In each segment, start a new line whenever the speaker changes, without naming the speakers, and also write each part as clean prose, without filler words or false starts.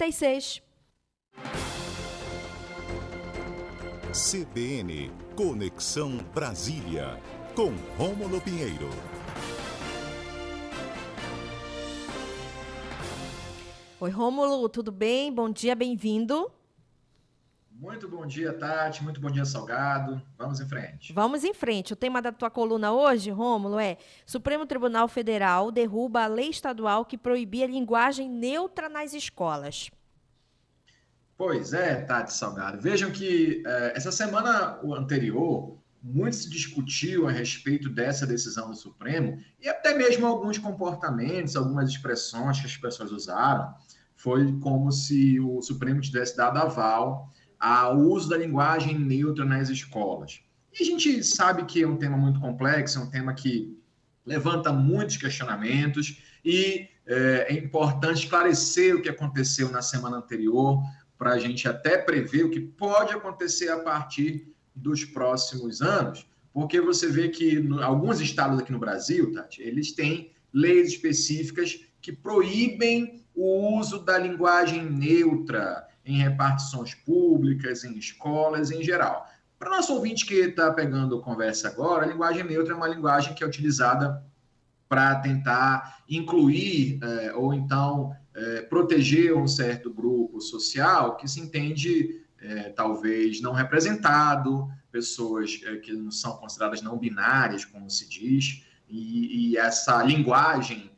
8h36.
CBN Conexão Brasília, com Rômulo Pinheiro.
Oi, Rômulo, tudo bem? Bom dia, bem-vindo.
Muito bom dia, Tati. Muito bom dia, Salgado. Vamos em frente.
Vamos em frente. O tema da tua coluna hoje, Rômulo, é Supremo Tribunal Federal derruba a lei estadual que proibia linguagem neutra nas escolas.
Pois é, Tati, Salgado. Vejam que essa semana anterior, muito se discutiu a respeito dessa decisão do Supremo e até mesmo alguns comportamentos, algumas expressões que as pessoas usaram. Foi como se o Supremo tivesse dado aval ao uso da linguagem neutra nas escolas. E a gente sabe que é um tema muito complexo, é um tema que levanta muitos questionamentos e é importante esclarecer o que aconteceu na semana anterior para a gente até prever o que pode acontecer a partir dos próximos anos, porque você vê que alguns estados aqui no Brasil, Tati, eles têm leis específicas que proíbem o uso da linguagem neutra em repartições públicas, em escolas, em geral. Para o nosso ouvinte que está pegando conversa agora, a linguagem neutra é uma linguagem que é utilizada para tentar incluir ou então proteger um certo grupo social que se entende talvez não representado, pessoas que não são consideradas não binárias, como se diz, e essa linguagem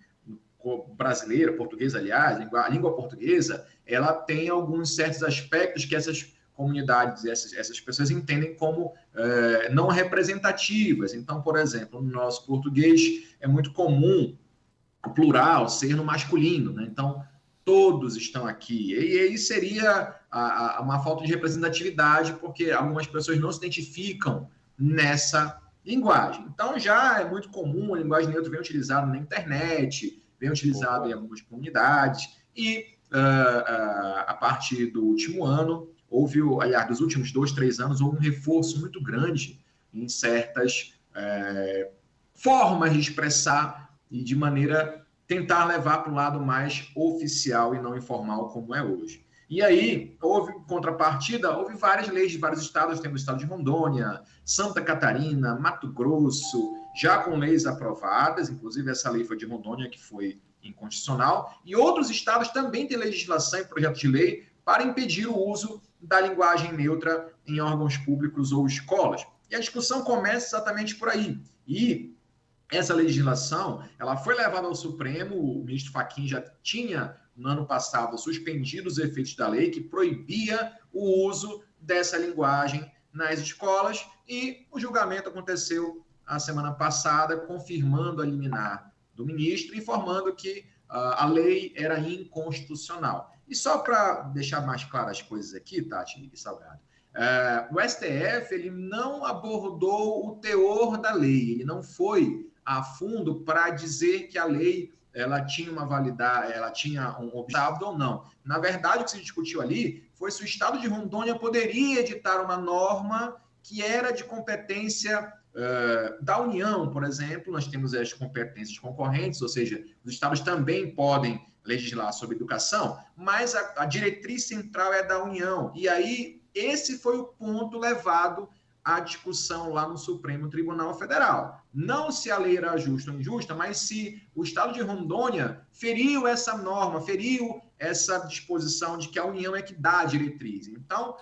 brasileira, portuguesa, aliás, a língua portuguesa, ela tem alguns certos aspectos que essas comunidades, essas pessoas entendem como não representativas. Então, por exemplo, no nosso português é muito comum o plural ser no masculino, né? Então, todos estão aqui. E aí seria uma falta de representatividade, porque algumas pessoas não se identificam nessa linguagem. Então, já é muito comum a linguagem neutra vem utilizada na internet, vem utilizada em algumas comunidades, e a partir do último ano, aliás, dos últimos 2, 3 anos, houve um reforço muito grande em certas formas de expressar e de maneira tentar levar para o lado mais oficial e não informal, como é hoje. E aí, houve contrapartida, houve várias leis de vários estados, temos o estado de Rondônia, Santa Catarina, Mato Grosso, já com leis aprovadas, inclusive essa lei foi de Rondônia, que foi inconstitucional, e outros estados também têm legislação e projeto de lei para impedir o uso da linguagem neutra em órgãos públicos ou escolas. E a discussão começa exatamente por aí. E essa legislação, ela foi levada ao Supremo, o ministro Fachin já tinha, no ano passado, suspendido os efeitos da lei que proibia o uso dessa linguagem nas escolas, e o julgamento aconteceu a semana passada, confirmando a liminar do ministro, informando que a lei era inconstitucional. E só para deixar mais claras as coisas aqui, Tati e Salgado, o STF ele não abordou o teor da lei, ele não foi a fundo para dizer que a lei ela tinha uma validade, ela tinha um obstáculo ou não. Na verdade, o que se discutiu ali foi se o estado de Rondônia poderia editar uma norma que era de competência da União, por exemplo. Nós temos as competências concorrentes, ou seja, os estados também podem legislar sobre educação, mas a diretriz central é da União. E aí, esse foi o ponto levado à discussão lá no Supremo Tribunal Federal. Não se a lei era justa ou injusta, mas se o estado de Rondônia feriu essa norma, feriu essa disposição de que a União é que dá a diretriz. Então,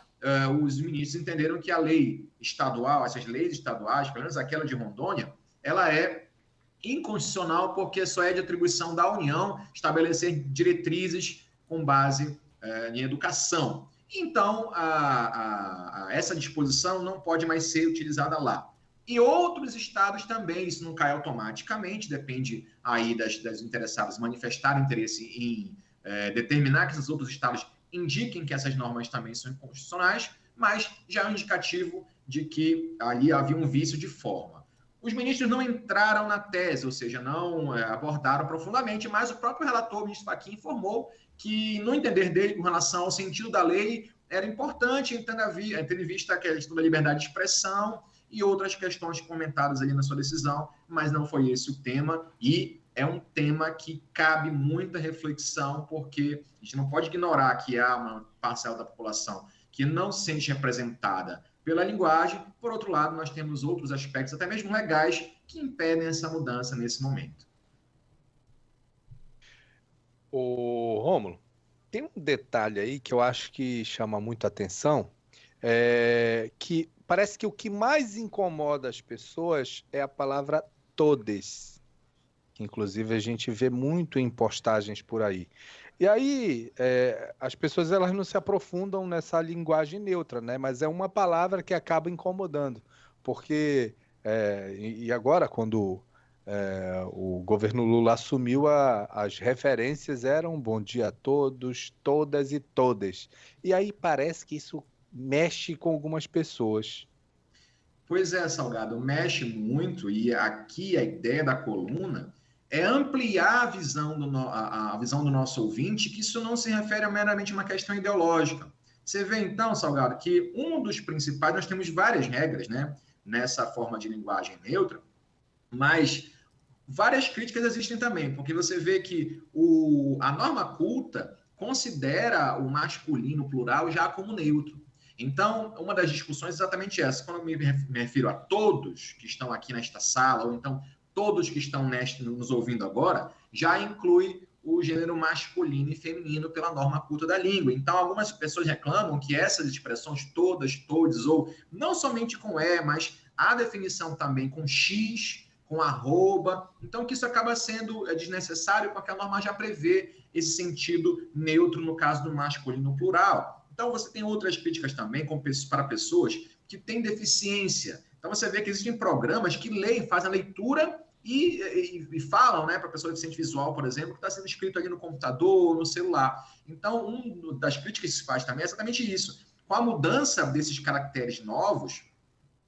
os ministros entenderam que a lei estadual, essas leis estaduais, pelo menos aquela de Rondônia, ela é inconstitucional porque só é de atribuição da União estabelecer diretrizes com base em educação. Então, essa disposição não pode mais ser utilizada lá. E outros estados também, isso não cai automaticamente, depende aí das interessadas manifestarem interesse em determinar que esses outros estados indiquem que essas normas também são inconstitucionais, mas já é um indicativo de que ali havia um vício de forma. Os ministros não entraram na tese, ou seja, não abordaram profundamente, mas o próprio relator, o ministro Fachin, informou que, no entender dele, com relação ao sentido da lei, era importante, tendo em vista a questão da liberdade de expressão e outras questões comentadas ali na sua decisão, mas não foi esse o tema, e é um tema que cabe muita reflexão, porque a gente não pode ignorar que há uma parcela da população que não se sente representada pela linguagem. Por outro lado, nós temos outros aspectos, até mesmo legais, que impedem essa mudança nesse momento.
Ô, Rômulo, tem um detalhe aí que eu acho que chama muito atenção, que parece que o que mais incomoda as pessoas é a palavra todes, que inclusive a gente vê muito em postagens por aí. E aí, as pessoas elas não se aprofundam nessa linguagem neutra, né? Mas é uma palavra que acaba incomodando, porque, e agora, quando o governo Lula assumiu, as referências eram bom dia a todos, todas e todes. E aí parece que isso mexe com algumas pessoas.
Pois é, Salgado, mexe muito, e aqui a ideia da coluna é ampliar a visão do nosso ouvinte, que isso não se refere a meramente uma questão ideológica. Você vê, então, Salgado, que um dos principais, nós temos várias regras, né, nessa forma de linguagem neutra, mas várias críticas existem também, porque você vê que a norma culta considera o masculino plural já como neutro. Então, uma das discussões é exatamente essa. Quando eu me refiro a todos que estão aqui nesta sala, ou então todos que estão nos ouvindo agora, já inclui o gênero masculino e feminino pela norma culta da língua. Então, algumas pessoas reclamam que essas expressões todas, todes, ou não somente com mas a definição também com X, com arroba, então que isso acaba sendo desnecessário, porque a norma já prevê esse sentido neutro no caso do masculino plural. Então, você tem outras críticas também para pessoas que têm deficiência. Então, você vê que existem programas que leem, fazem a leitura e falam, né, para a pessoa deficiente visual, por exemplo, que está sendo escrito ali no computador, no celular. Então, uma das críticas que se faz também é exatamente isso. Com a mudança desses caracteres novos,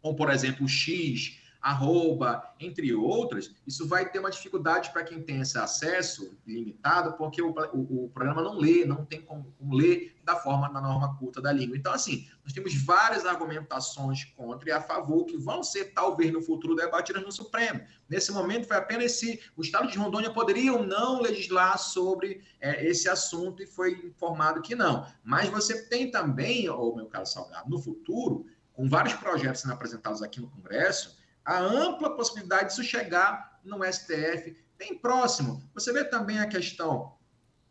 como, por exemplo, o X, arroba, entre outras, isso vai ter uma dificuldade para quem tem esse acesso limitado, porque o programa não lê, não tem como ler da forma da norma culta da língua. Então, assim, nós temos várias argumentações contra e a favor que vão ser, talvez, no futuro, debatidas no Supremo. Nesse momento, foi apenas se o Estado de Rondônia poderia ou não legislar sobre esse assunto e foi informado que não. Mas você tem também, meu caro Salgado, no futuro, com vários projetos sendo apresentados aqui no Congresso, a ampla possibilidade disso chegar no STF. Bem próximo. Você vê também a questão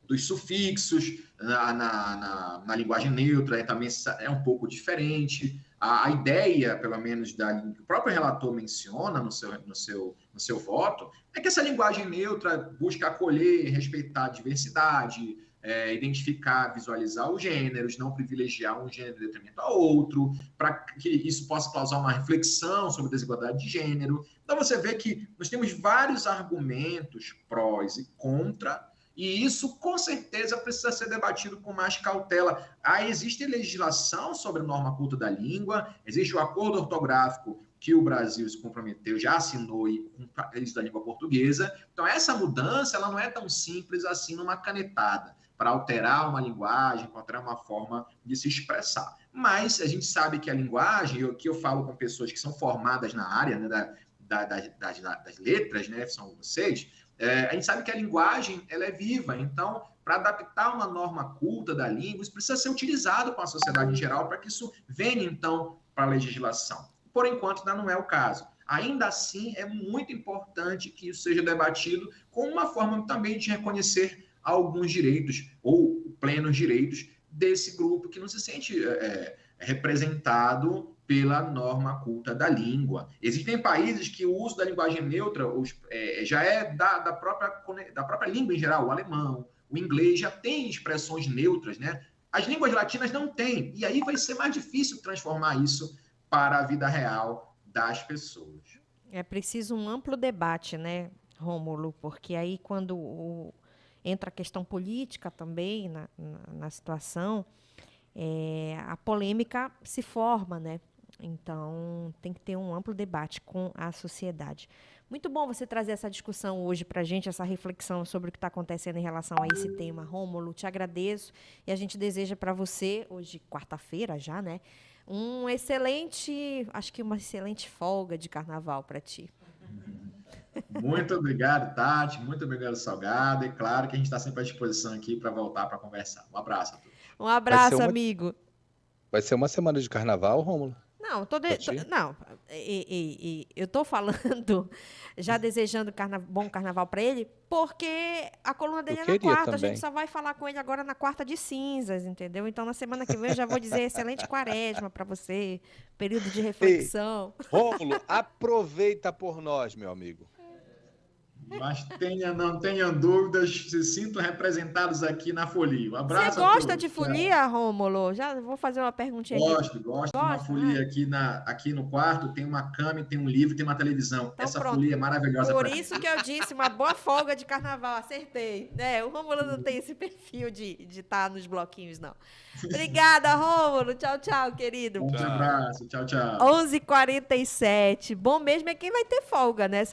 dos sufixos na linguagem neutra, também é um pouco diferente. A ideia, pelo menos, que o próprio relator menciona no seu voto, é que essa linguagem neutra busca acolher e respeitar a diversidade, identificar, visualizar os gêneros, não privilegiar um gênero em detrimento a outro, para que isso possa causar uma reflexão sobre desigualdade de gênero. Então, você vê que nós temos vários argumentos prós e contra, e isso, com certeza, precisa ser debatido com mais cautela. Existe legislação sobre a norma culta da língua, existe o acordo ortográfico que o Brasil se comprometeu, já assinou com a lei da língua portuguesa. Então, essa mudança ela não é tão simples assim numa canetada, para alterar uma linguagem, para alterar uma forma de se expressar. Mas a gente sabe que a linguagem, e aqui eu falo com pessoas que são formadas na área, né, das letras, né, são vocês, a gente sabe que a linguagem ela é viva, então, para adaptar uma norma culta da língua, isso precisa ser utilizado com a sociedade em geral para que isso venha, então, para a legislação. Por enquanto, ainda não é o caso. Ainda assim, é muito importante que isso seja debatido com uma forma também de reconhecer alguns direitos ou plenos direitos desse grupo que não se sente representado pela norma culta da língua. Existem países que o uso da linguagem neutra já é da própria língua em geral, o alemão, o inglês já tem expressões neutras, né? As línguas latinas não têm, e aí vai ser mais difícil transformar isso para a vida real das pessoas.
É preciso um amplo debate, né, Rômulo? Porque aí quando entra a questão política também na situação, a polêmica se forma, né? Então, tem que ter um amplo debate com a sociedade. Muito bom você trazer essa discussão hoje para a gente, essa reflexão sobre o que está acontecendo em relação a esse tema. Rômulo, te agradeço e a gente deseja para você, hoje, quarta-feira já, né? Acho que uma excelente folga de carnaval para ti.
Muito obrigado, Tati. Muito obrigado, Salgado. E claro que a gente está sempre à disposição aqui para voltar para conversar. Um abraço a todos.
Um abraço, amigo.
Vai ser uma semana de carnaval, Rômulo?
Não, não, eu tô falando, já desejando bom carnaval para ele, porque a coluna dele é na quarta, também. A gente só vai falar com ele agora na quarta de cinzas, entendeu? Então, na semana que vem, eu já vou dizer excelente quaresma para você, período de reflexão.
Ei, Rômulo, aproveita por nós, meu amigo.
Mas não tenham dúvidas, se sintam representados aqui na folia. Um abraço.
Você gosta de folia, Rômulo? Já vou fazer uma perguntinha
aqui. Gosto de uma folia aqui no quarto, tem uma cama, tem um livro, tem uma televisão. Então, essa folia é maravilhosa.
Por isso que eu disse, uma boa folga de carnaval, acertei. O Rômulo não tem esse perfil de estar nos bloquinhos, não. Obrigada, Rômulo. Tchau, tchau, querido.
Um abraço, tchau, tchau.
11h47. Bom mesmo é quem vai ter folga, né?